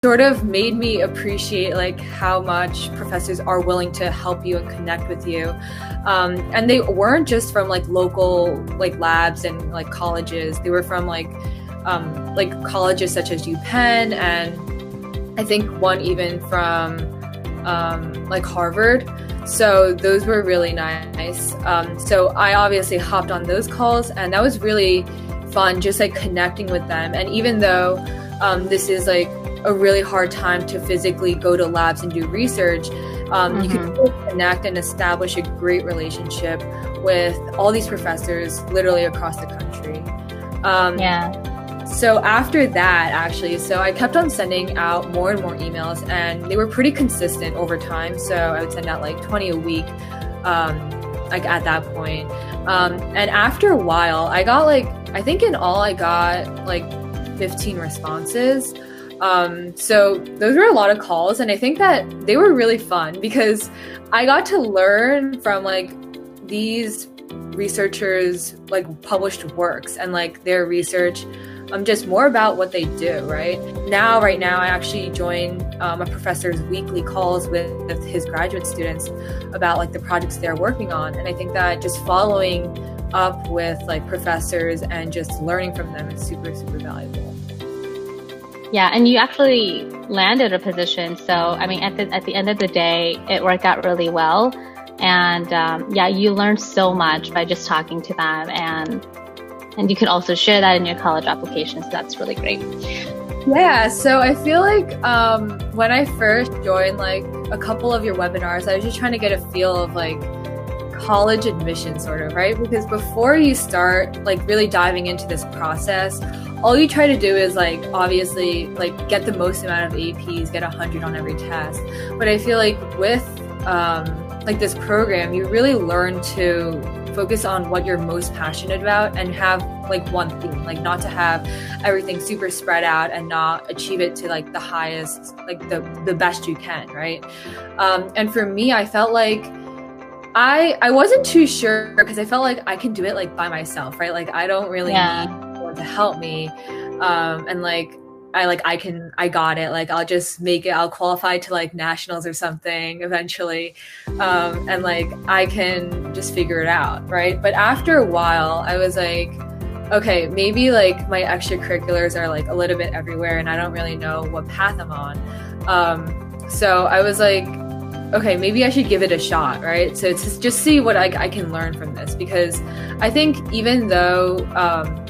sort of made me appreciate like how much professors are willing to help you and connect with you. And they weren't just from like local like labs and like colleges. They were from like colleges such as UPenn, and I think one even from like Harvard. So those were really nice. So I obviously hopped on those calls, and that was really fun, just like connecting with them. And even though this is like a really hard time to physically go to labs and do research, you can still connect and establish a great relationship with all these professors literally across the country. So after that, actually, so I kept on sending out more and more emails, and they were pretty consistent over time. So I would send out like 20 a week, like at that point. And after a while, I got like, I think in all I got like 15 responses. So those were a lot of calls, and I think that they were really fun because I got to learn from like these researchers like published works and like their research, just more about what they do. Right now, I actually join a professor's weekly calls with his graduate students about like the projects they're working on, and I think that just following up with like professors and just learning from them is super, super valuable. Yeah, and you actually landed a position. So, I mean, at the end of the day, it worked out really well. And you learned so much by just talking to them. And you could also share that in your college application. So that's really great. Yeah, so I feel like when I first joined like a couple of your webinars, I was just trying to get a feel of like college admission sort of, right? Because before you start like really diving into this process, all you try to do is like obviously like get the most amount of APs, get 100 on every test. But I feel like with like this program, you really learn to focus on what you're most passionate about and have like one theme, like not to have everything super spread out and not achieve it to like the highest, like the best you can, right? And for me, I felt like I wasn't too sure because I felt like I can do it like by myself, right? Like I don't really need someone to help me. And like I got it. Like I'll just make it, I'll qualify to like nationals or something eventually. And like I can just figure it out, right? But after a while, I was like, okay, maybe like my extracurriculars are like a little bit everywhere and I don't really know what path I'm on. So I was like, okay, maybe I should give it a shot, right? So to just see what I can learn from this, because I think even though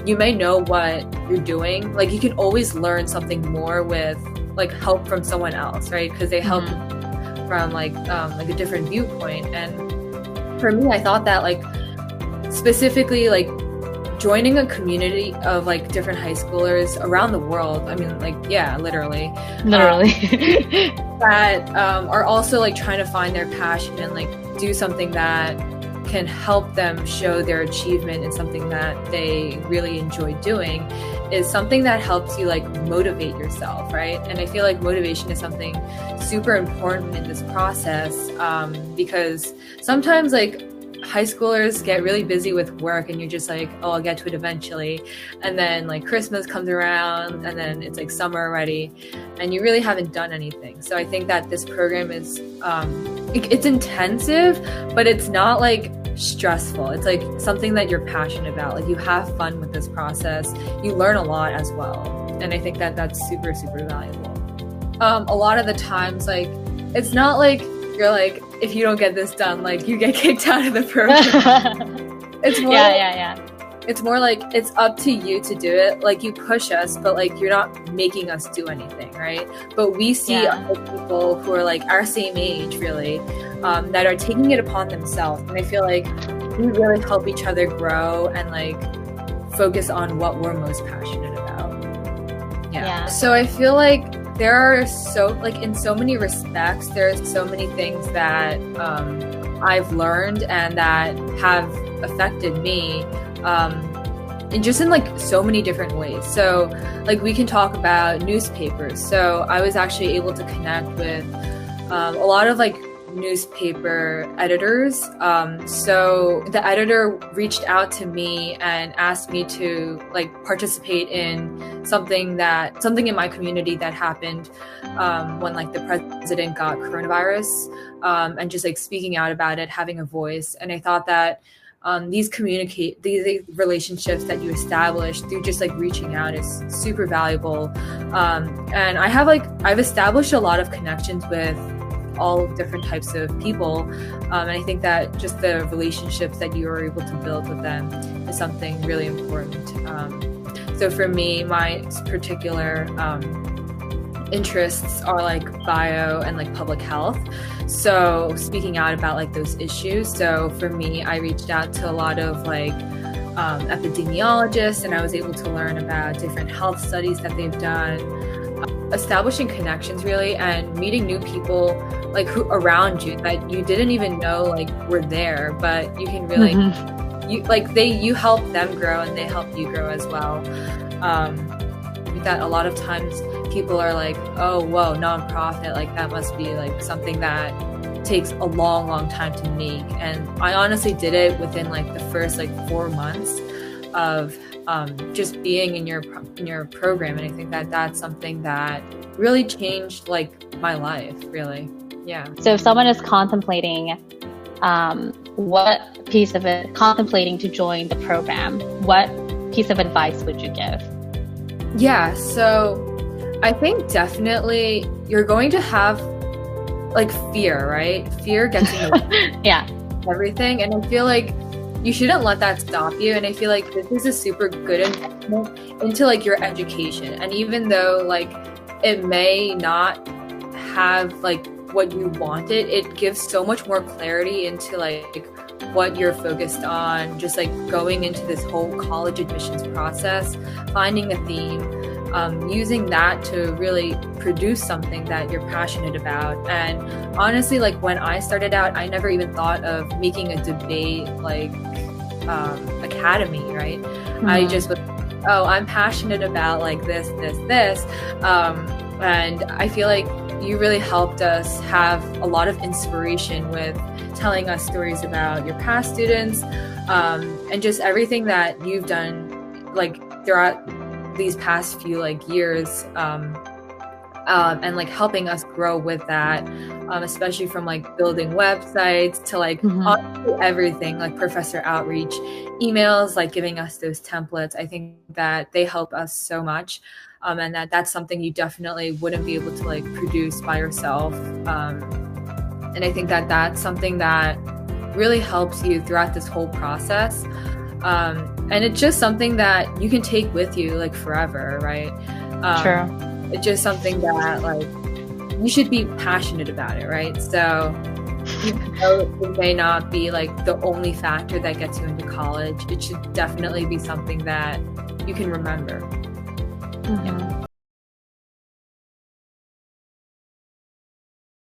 you may know what you're doing, like you can always learn something more with like help from someone else, right? Because they help from like a different viewpoint. And for me, I thought that like specifically like joining a community of like different high schoolers around the world, I mean like, yeah, literally. That are also like trying to find their passion and like do something that can help them show their achievement in something that they really enjoy doing is something that helps you like motivate yourself, right? And I feel like motivation is something super important in this process, because sometimes like high schoolers get really busy with work and you're just like, oh, I'll get to it eventually. And then like Christmas comes around and then it's like summer already and you really haven't done anything. So I think that this program is, it's intensive, but it's not like stressful. It's like something that you're passionate about. Like you have fun with this process. You learn a lot as well. And I think that that's super, super valuable. A lot of the times, like, it's not like you're like, if you don't get this done, like you get kicked out of the program. It's more it's more like it's up to you to do it. Like you push us, but like you're not making us do anything, right? But we see other people who are like our same age really, that are taking it upon themselves. And I feel like we really help each other grow and like focus on what we're most passionate about. So I feel like there are so, like in so many respects, there's so many things that I've learned and that have affected me, and just in like so many different ways. So like we can talk about newspapers. So I was actually able to connect with a lot of like newspaper editors. So the editor reached out to me and asked me to like participate in something in my community that happened when like the president got coronavirus, and just like speaking out about it, having a voice. And I thought that these relationships that you establish through just like reaching out is super valuable. And I've established a lot of connections with all different types of people. And I think that just the relationships that you are able to build with them is something really important. So for me, my particular interests are like bio and like public health. So speaking out about like those issues. So for me, I reached out to a lot of like epidemiologists, and I was able to learn about different health studies that they've done, establishing connections really, and meeting new people like who around you that you didn't even know like were there, but you can really you help them grow and they help you grow as well. That a lot of times people are like, oh, whoa, nonprofit, like that must be like something that takes a long time to make. And I honestly did it within like the first like 4 months of just being in your program. And I think that that's something that really changed like my life, really. Yeah. So if someone is contemplating contemplating to join the program, what piece of advice would you give? Yeah, so I think definitely you're going to have like fear, right? Fear gets in the way everything. And I feel like you shouldn't let that stop you. And I feel like this is a super good investment into like your education. And even though like it may not have like what you wanted, it gives so much more clarity into like what you're focused on, just like going into this whole college admissions process, finding a theme, using that to really produce something that you're passionate about. And honestly, like when I started out, I never even thought of making a debate like academy, right? Mm-hmm. I just was, I'm passionate about like this. And I feel like you really helped us have a lot of inspiration with telling us stories about your past students, and just everything that you've done like throughout these past few like years, and like helping us grow with that, especially from like building websites to like everything, like professor outreach, emails, like giving us those templates. I think that they help us so much. And that's something you definitely wouldn't be able to like produce by yourself. And I think that that's something that really helps you throughout this whole process. And it's just something that you can take with you like forever, right? Sure. It's just something that like you should be passionate about it, right? So even though it may not be like the only factor that gets you into college, it should definitely be something that you can remember. Mm-hmm. Yeah.